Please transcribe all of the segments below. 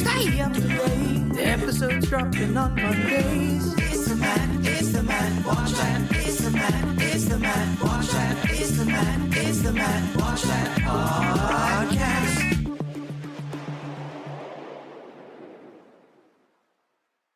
Stay up to date. The episode's dropping on Mondays. It's the Matt, watch that. It's the Matt, watch that. It's the Matt, watch that podcast.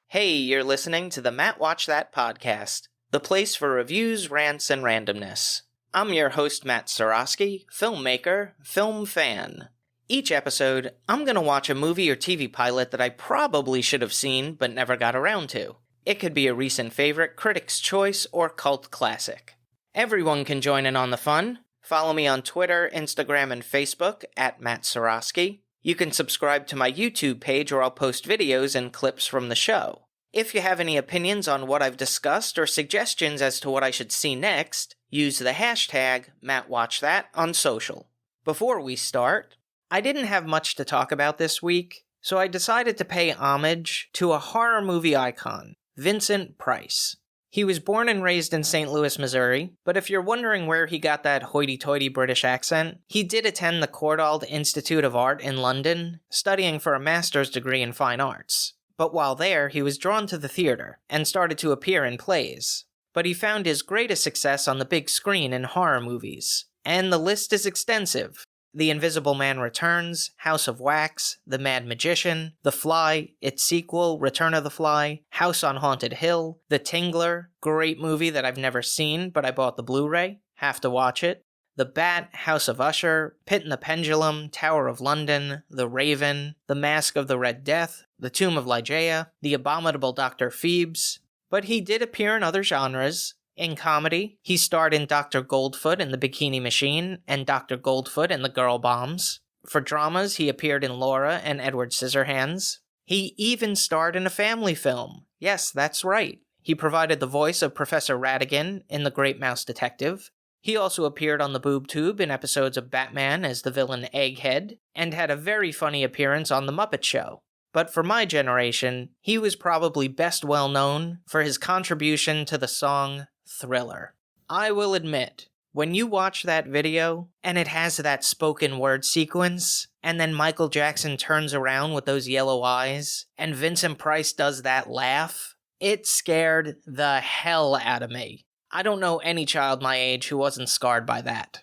Hey, you're listening to the Matt Watch That podcast, the place for reviews, rants, and randomness. I'm your host, Matt Seroski, filmmaker, film fan. Each episode, I'm going to watch a movie or TV pilot that I probably should have seen but never got around to. It could be a recent favorite, critic's choice, or cult classic. Everyone can join in on the fun. Follow me on Twitter, Instagram, and Facebook at Matt Seroski. You can subscribe to my YouTube page where I'll post videos and clips from the show. If you have any opinions on what I've discussed or suggestions as to what I should see next, use the hashtag MattWatchThat on social. Before we start, I didn't have much to talk about this week, so I decided to pay homage to a horror movie icon, Vincent Price. He was born and raised in St. Louis, Missouri, but if you're wondering where he got that hoity-toity British accent, he did attend the Courtauld Institute of Art in London, studying for a master's degree in fine arts. But while there, he was drawn to the theater, and started to appear in plays. But he found his greatest success on the big screen in horror movies. And the list is extensive. The Invisible Man Returns, House of Wax, The Mad Magician, The Fly, its sequel, Return of the Fly, House on Haunted Hill, The Tingler, great movie that I've never seen, but I bought the Blu-ray, have to watch it, The Bat, House of Usher, Pit and the Pendulum, Tower of London, The Raven, The Mask of the Red Death, The Tomb of Ligeia, The Abominable Dr. Phoebes. But he did appear in other genres. In comedy, he starred in Dr. Goldfoot in The Bikini Machine and Dr. Goldfoot in The Girl Bombs. For dramas, he appeared in Laura and Edward Scissorhands. He even starred in a family film. Yes, that's right. He provided the voice of Professor Ratigan in The Great Mouse Detective. He also appeared on the boob tube in episodes of Batman as the villain Egghead, and had a very funny appearance on The Muppet Show. But for my generation, he was probably best well known for his contribution to the song Thriller. I will admit, when you watch that video, and it has that spoken word sequence, and then Michael Jackson turns around with those yellow eyes, and Vincent Price does that laugh, it scared the hell out of me. I don't know any child my age who wasn't scarred by that.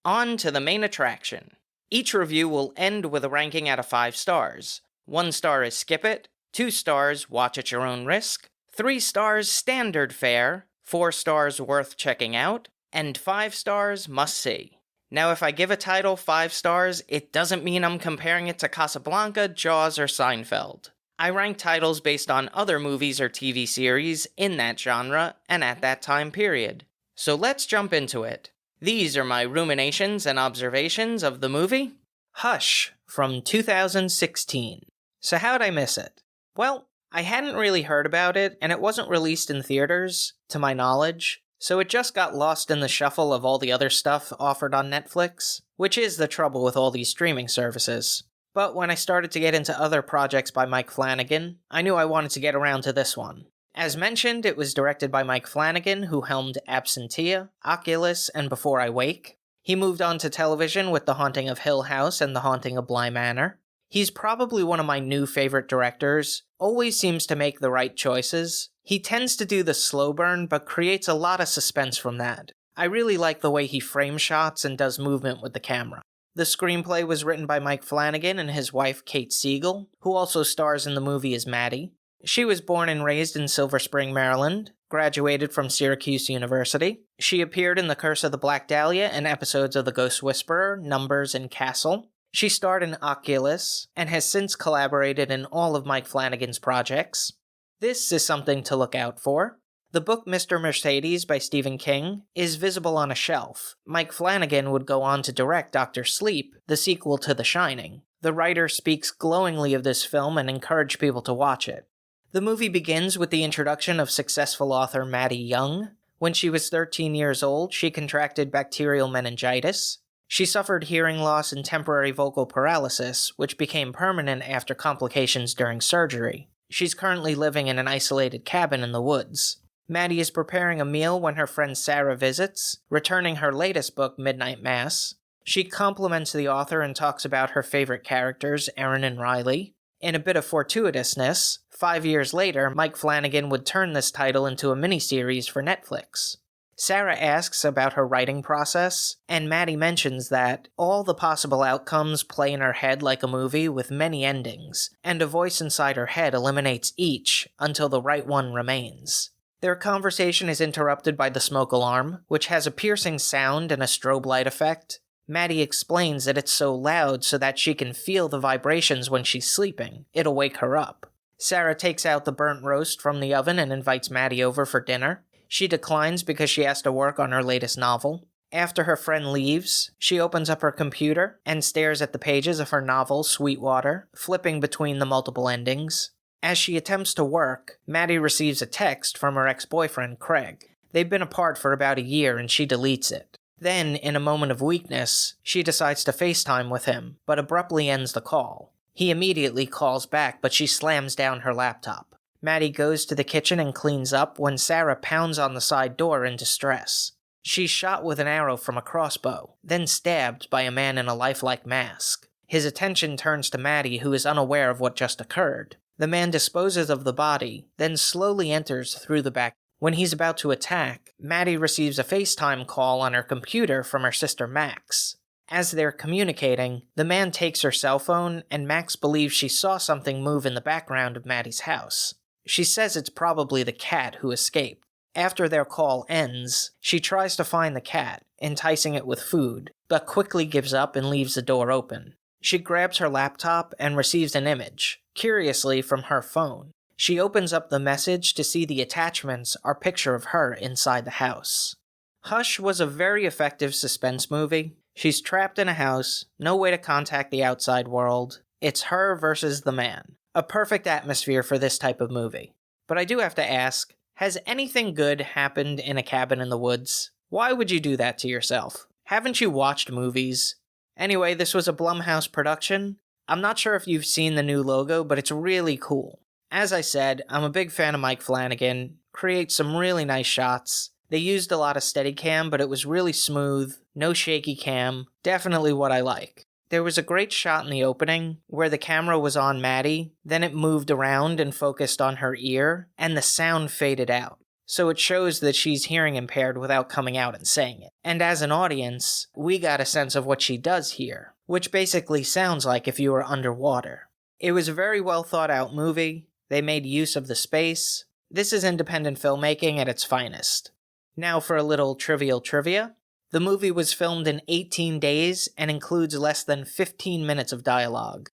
On to the main attraction. Each review will end with a ranking out of 5 stars. 1 star is skip it, 2 stars watch at your own risk, 3 stars standard fare, 4 stars worth checking out, and 5 stars must see. Now if I give a title 5 stars, it doesn't mean I'm comparing it to Casablanca, Jaws, or Seinfeld. I rank titles based on other movies or TV series in that genre and at that time period. So let's jump into it. These are my ruminations and observations of the movie Hush from 2016. So how'd I miss it? Well, I hadn't really heard about it, and it wasn't released in theaters, to my knowledge, so it just got lost in the shuffle of all the other stuff offered on Netflix, which is the trouble with all these streaming services. But when I started to get into other projects by Mike Flanagan, I knew I wanted to get around to this one. As mentioned, it was directed by Mike Flanagan, who helmed Absentia, Oculus, and Before I Wake. He moved on to television with The Haunting of Hill House and The Haunting of Bly Manor. He's probably one of my new favorite directors, always seems to make the right choices. He tends to do the slow burn, but creates a lot of suspense from that. I really like the way he frames shots and does movement with the camera. The screenplay was written by Mike Flanagan and his wife Kate Siegel, who also stars in the movie as Maddie. She was born and raised in Silver Spring, Maryland, graduated from Syracuse University. She appeared in The Curse of the Black Dahlia and episodes of The Ghost Whisperer, Numbers, and Castle. She starred in Oculus, and has since collaborated in all of Mike Flanagan's projects. This is something to look out for. The book Mr. Mercedes by Stephen King is visible on a shelf. Mike Flanagan would go on to direct Dr. Sleep, the sequel to The Shining. The writer speaks glowingly of this film and encouraged people to watch it. The movie begins with the introduction of successful author Maddie Young. When she was 13 years old, she contracted bacterial meningitis. She suffered hearing loss and temporary vocal paralysis, which became permanent after complications during surgery. She's currently living in an isolated cabin in the woods. Maddie is preparing a meal when her friend Sarah visits, returning her latest book, Midnight Mass. She compliments the author and talks about her favorite characters, Erin and Riley. In a bit of fortuitousness, 5 years later, Mike Flanagan would turn this title into a miniseries for Netflix. Sarah asks about her writing process, and Maddie mentions that all the possible outcomes play in her head like a movie with many endings, and a voice inside her head eliminates each until the right one remains. Their conversation is interrupted by the smoke alarm, which has a piercing sound and a strobe light effect. Maddie explains that it's so loud so that she can feel the vibrations when she's sleeping. It'll wake her up. Sarah takes out the burnt roast from the oven and invites Maddie over for dinner. She declines because she has to work on her latest novel. After her friend leaves, she opens up her computer and stares at the pages of her novel, Sweetwater, flipping between the multiple endings. As she attempts to work, Maddie receives a text from her ex-boyfriend, Craig. They've been apart for about a year and she deletes it. Then, in a moment of weakness, she decides to FaceTime with him, but abruptly ends the call. He immediately calls back, but she slams down her laptop. Maddie goes to the kitchen and cleans up when Sarah pounds on the side door in distress. She's shot with an arrow from a crossbow, then stabbed by a man in a lifelike mask. His attention turns to Maddie, who is unaware of what just occurred. The man disposes of the body, then slowly enters through the back. When he's about to attack, Maddie receives a FaceTime call on her computer from her sister Max. As they're communicating, the man takes her cell phone, and Max believes she saw something move in the background of Maddie's house. She says it's probably the cat who escaped. After their call ends, she tries to find the cat, enticing it with food, but quickly gives up and leaves the door open. She grabs her laptop and receives an image, curiously from her phone. She opens up the message to see the attachments are a picture of her inside the house. Hush was a very effective suspense movie. She's trapped in a house, no way to contact the outside world. It's her versus the man. A perfect atmosphere for this type of movie. But I do have to ask, has anything good happened in a cabin in the woods? Why would you do that to yourself? Haven't you watched movies? Anyway, this was a Blumhouse production. I'm not sure if you've seen the new logo, but it's really cool. As I said, I'm a big fan of Mike Flanagan. Creates some really nice shots. They used a lot of Steadicam, but it was really smooth, no shaky cam. Definitely what I like. There was a great shot in the opening where the camera was on Maddie, then it moved around and focused on her ear, and the sound faded out. So it shows that she's hearing impaired without coming out and saying it. And as an audience, we got a sense of what she does hear, which basically sounds like if you were underwater. It was a very well thought out movie. They made use of the space. This is independent filmmaking at its finest. Now for a little trivial trivia. The movie was filmed in 18 days and includes less than 15 minutes of dialogue.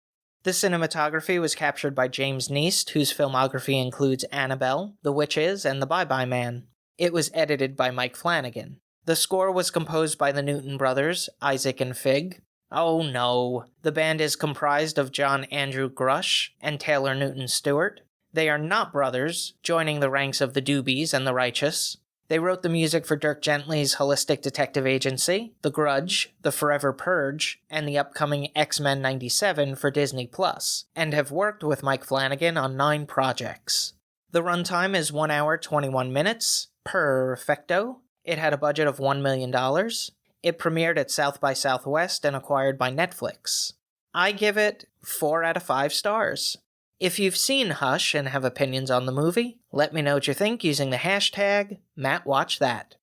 The cinematography was captured by James Neist, whose filmography includes Annabelle, The Witches, and The Bye-Bye Man. It was edited by Mike Flanagan. The score was composed by the Newton brothers, Isaac and Fig. Oh no, the band is comprised of John Andrew Grush and Taylor Newton Stewart. They are not brothers, joining the ranks of the Doobies and the Righteous. They wrote the music for Dirk Gently's Holistic Detective Agency, The Grudge, The Forever Purge, and the upcoming X-Men 97 for Disney+, and have worked with Mike Flanagan on 9 projects. The runtime is 1 hour 21 minutes, perfecto. It had a budget of $1 million. It premiered at South by Southwest and acquired by Netflix. I give it 4 out of 5 stars. If you've seen Hush and have opinions on the movie, let me know what you think using the hashtag MattWatchThat.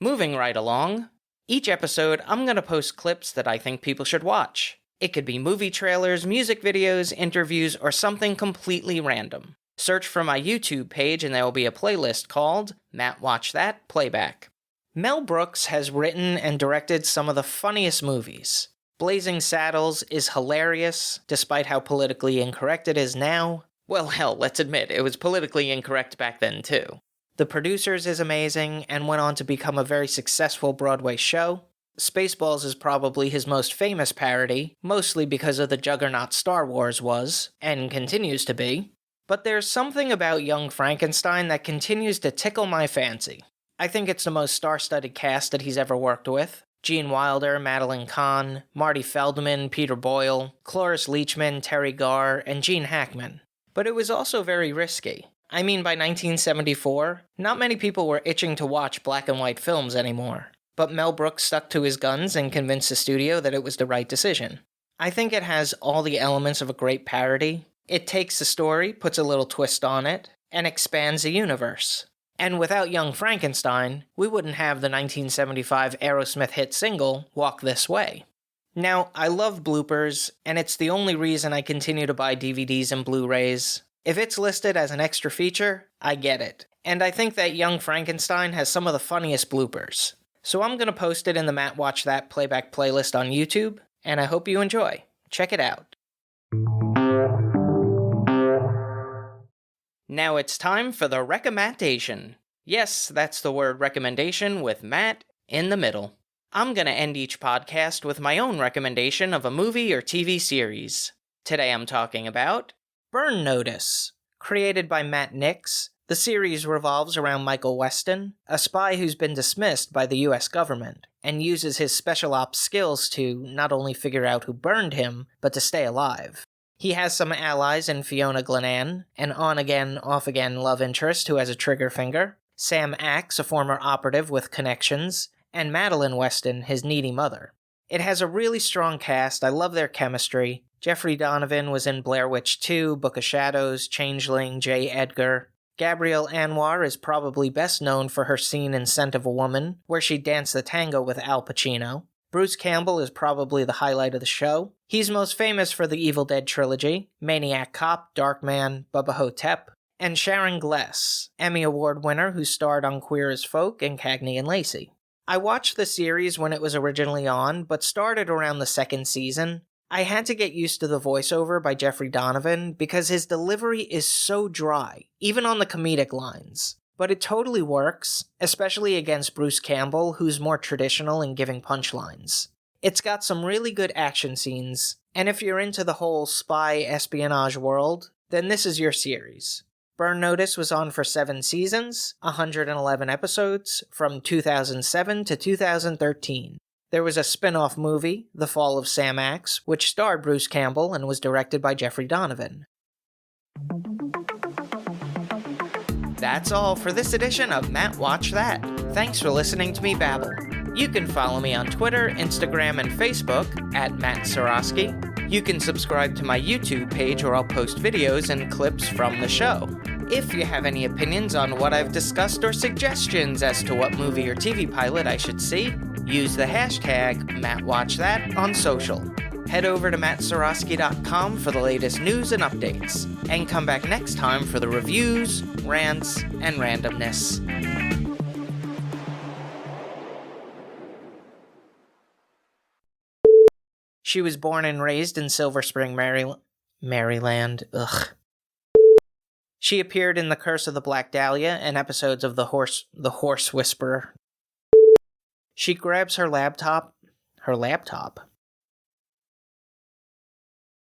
Moving right along, each episode I'm going to post clips that I think people should watch. It could be movie trailers, music videos, interviews, or something completely random. Search for my YouTube page and there will be a playlist called Matt Watch That Playback. Mel Brooks has written and directed some of the funniest movies. Blazing Saddles is hilarious, despite how politically incorrect it is now. Well, hell, let's admit, it was politically incorrect back then, too. The Producers is amazing, and went on to become a very successful Broadway show. Spaceballs is probably his most famous parody, mostly because of the juggernaut Star Wars was, and continues to be. But there's something about Young Frankenstein that continues to tickle my fancy. I think it's the most star-studded cast that he's ever worked with. Gene Wilder, Madeline Kahn, Marty Feldman, Peter Boyle, Cloris Leachman, Terry Garr, and Gene Hackman. But it was also very risky. I mean, by 1974, not many people were itching to watch black and white films anymore. but Mel Brooks stuck to his guns and convinced the studio that it was the right decision. I think it has all the elements of a great parody. It takes the story, puts a little twist on it, and expands the universe. And without Young Frankenstein, we wouldn't have the 1975 Aerosmith hit single, Walk This Way. Now, I love bloopers, and it's the only reason I continue to buy DVDs and Blu-rays. If it's listed as an extra feature, I get it. And I think that Young Frankenstein has some of the funniest bloopers. So I'm going to post it in the Matt Watch That playback playlist on YouTube, and I hope you enjoy. Check it out. Now it's time for the recommendation. Yes, that's the word recommendation with Matt in the middle. I'm going to end each podcast with my own recommendation of a movie or TV series. Today I'm talking about Burn Notice. Created by Matt Nix, the series revolves around Michael Weston, a spy who's been dismissed by the US government, and uses his special ops skills to not only figure out who burned him, but to stay alive. He has some allies in Fiona Glenann, an on-again, off-again love interest who has a trigger finger, Sam Axe, a former operative with connections, and Madeline Weston, his needy mother. It has a really strong cast. I love their chemistry. Jeffrey Donovan was in Blair Witch 2, Book of Shadows, Changeling, J. Edgar. Gabrielle Anwar is probably best known for her scene in Scent of a Woman, where she danced the tango with Al Pacino. Bruce Campbell is probably the highlight of the show. He's most famous for the Evil Dead trilogy, Maniac Cop, Darkman, Bubba Hotep, and Sharon Gless, Emmy Award winner who starred on Queer as Folk and Cagney and Lacey. I watched the series when it was originally on, but started around the second season. I had to get used to the voiceover by Jeffrey Donovan because his delivery is so dry, even on the comedic lines. But it totally works, especially against Bruce Campbell, who's more traditional in giving punchlines. It's got some really good action scenes, and if you're into the whole spy espionage world, then this is your series. Burn Notice was on for 7 seasons, 111 episodes, from 2007 to 2013. There was a spin-off movie, The Fall of Sam Axe, which starred Bruce Campbell and was directed by Jeffrey Donovan. That's all for this edition of Matt Watch That. Thanks for listening to me babble. You can follow me on Twitter, Instagram, and Facebook at Matt Seroski. You can subscribe to my YouTube page where I'll post videos and clips from the show. If you have any opinions on what I've discussed or suggestions as to what movie or TV pilot I should see, use the hashtag MattWatchThat on social. Head over to mattseroski.com for the latest news and updates, and come back next time for the reviews, rants, and randomness. She was born and raised in Silver Spring, Maryland. Ugh. She appeared in The Curse of the Black Dahlia and episodes of The Horse Whisperer. She grabs her laptop.